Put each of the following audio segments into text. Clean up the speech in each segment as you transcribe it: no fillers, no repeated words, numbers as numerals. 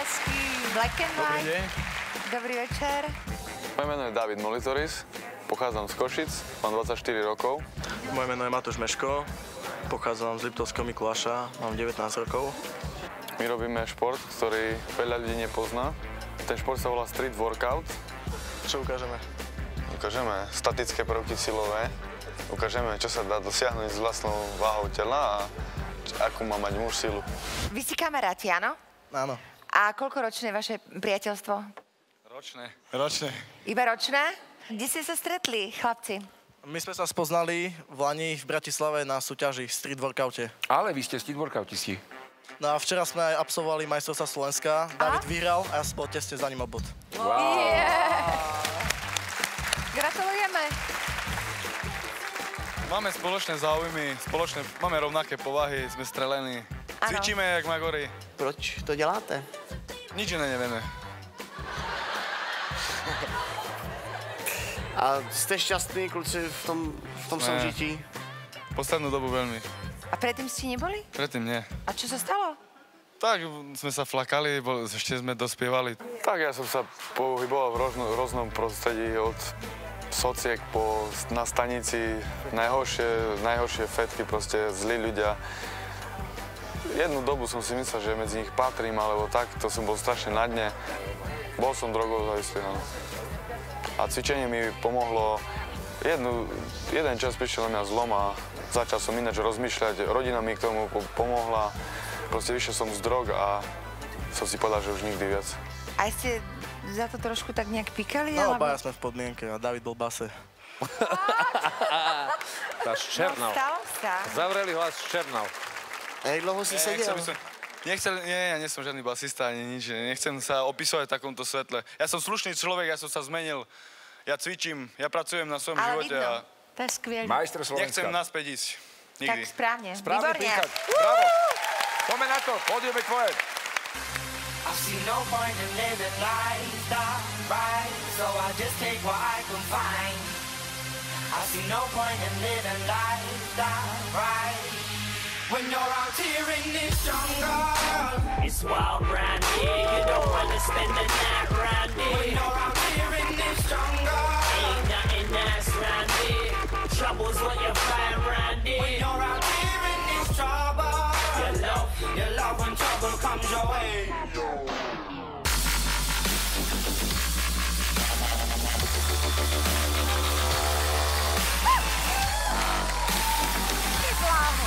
potlesky. Black and Dobrý White. deň. Dobrý večer. Moje meno je David Molitoris, pochádzam z Košic, mám 24 rokov. Moje meno je Matúš Meško, pochádzam z Liptovského Mikuláša, mám 19 rokov. My robíme šport, ktorý veľa ľudí nepozná. Ten šport sa volá street workout. Čo ukážeme? Ukážeme statické prvky silové, ukážeme, čo sa dá dosiahnuť s vlastnou váhou tela a akú má mať muž silu. Vy si kamaráti, áno? Áno. A koľko ročné je vaše priateľstvo? Ročné. Iba ročné? Kde ste sa stretli, chlapci? My sme sa spoznali v Lani v Bratislave na súťaži v street workoute. Ale vy ste street workoutisti. No a včera sme aj absolvovali majstrovstvá Slovenska. David vyhral a ja som bol tesne za ním obod. Wow. Gratulujeme. Máme spoločné záujmy, máme rovnaké povahy, sme strelení. Ano. Cvičíme jak magori. Proč to děláte? Nič iné nevieme. A jste šťastní, kluci, v tom Ne. soužití? Poslednú dobu veľmi. A predtým ste neboli? Predtým nie. A čo sa stalo? Tak sme sa flakali, ešte sme dospievali. Tak ja som sa pohyboval v rôznom prostredí, od sociek na stanici, najhoršie fetky, proste zlí ľudia. Jednu dobu som si myslel, že medzi nich patrím, alebo tak, to som bol strašne na dne. Bol som drogou závislý, no. A cvičenie mi pomohlo. Jeden čas prišiel na mňa zlom a začal som ináč rozmýšľať. Rodina mi k tomu pomohla. Proste vyšiel som z drog a som si povedal, že už nikdy viac. A ste za to trošku tak nejak pikali? No, alebo... obaja sme v podmienke a David bol v base. Tá No, ščernal. stalo sa. Zavreli ho a ščernal. A jak dlouho si seděl? Ja nie som žiadny basista ani nič. Nechcem sa opisovať v takomto svetle. Ja som slušný človek, ja som sa zmenil. Ja cvičím, ja pracujem na svojom Ale živote vidno. a To je skvělé. Majster nechcem Slovenska. naspäť ísť. Tak Nikdy. správne. Správny Výborne. príklad. Bravo. Poďme na to, pódium je tvoje. I see no point in living life that right, so I just take what I can find. I see no point in living life that right, when you're out here in this jungle. It's wild round here, you don't wanna spend the night round here. When you're out here in this jungle, ain't nothing nice round here. Trouble's what you find round here. When you're out here in this trouble, you love when trouble comes your way. Ty bláho.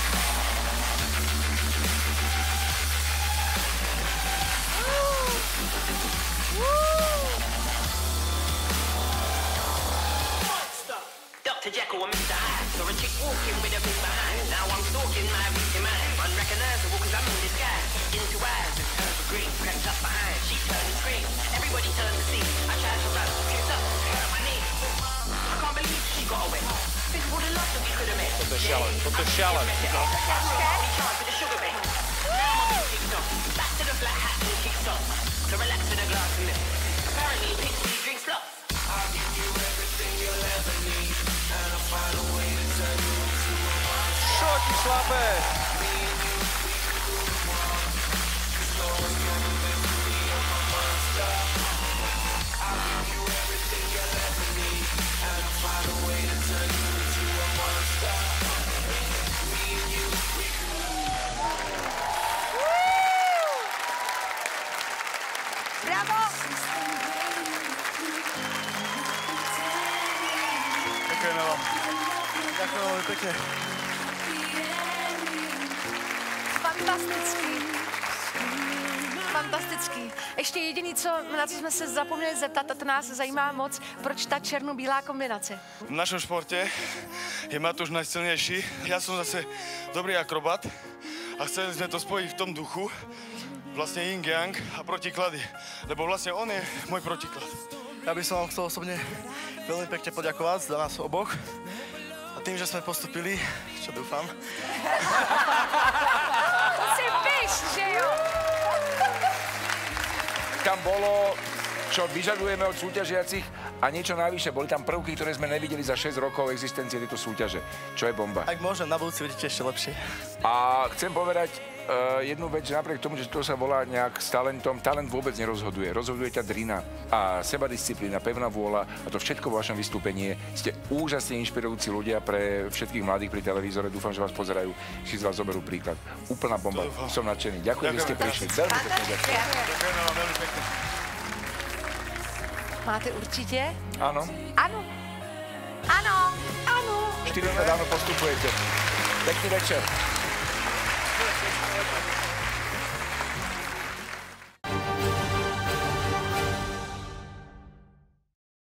Dr. Jekyll and Mr. Hyde. Saw a chick walking with a big behind. Now I'm stalking my beauty mind. Unrecognizable cause I'm in disguise. Into eyes that turn for green. Crept up behind. She turned and screamed. Everybody turned to see. I tried to run. Tripped up. Hurt on my knee. I can't believe she got away. Think of all the love that we could have made. Toto je šialené, toto je šialené. Chance for the sugar bait. Now my music stops. Back to the flat hat and kick stops. To relax in a glass and lift. Apparently he picks these drinks flops. I'll give you everything you'll ever need. And I'll find a way to turn you into a monster. Čo ti šlape? Bravo. Ďakujeme vám. Ďakujem veľmi pekne. Fantastický. Fantastický. Ještě jediný, na co jsme se zapomněli zeptat, a to nás zajímá moc, proč ta černobílá kombinace? V našom športe je Matúš najsilnejší. Ja som zase dobrý akrobat a chceli sme to spojiť v tom duchu. Vlastne yin-yang a protiklady. Lebo vlastne on je môj protiklad. Ja by som vám chcel osobne veľmi pekne poďakovať za nás oboch. A tým, že sme postupili, čo dúfam. To si píš, že jo? Tam bolo, čo vyžadujeme od súťažiacich, A niečo navyše, boli tam prvky, ktoré sme nevideli za 6 rokov existencie tejto súťaže, čo je bomba. Ak môžem, na budúci vidíte ešte lepšie. A chcem povedať jednu vec, že napriek tomu, že to sa volá nejak s talentom, talent vôbec nerozhoduje. Rozhoduje ťa drina a sebadisciplína, pevná vôľa a to všetko vo vašom vystúpení. Ste úžasne inšpirujúci ľudia pre všetkých mladých pri televízore. Dúfam, že vás pozerajú, si z vás zoberú príklad. Úplná bomba. Som nadšený. Ďakujem, že ste prišli. Veľmi pekne ďakujem. Ďakujem vám veľmi pekne. Máte určitě? Áno. Ano. Ano. Ano. 4 ráno postupujete. Pekný večer.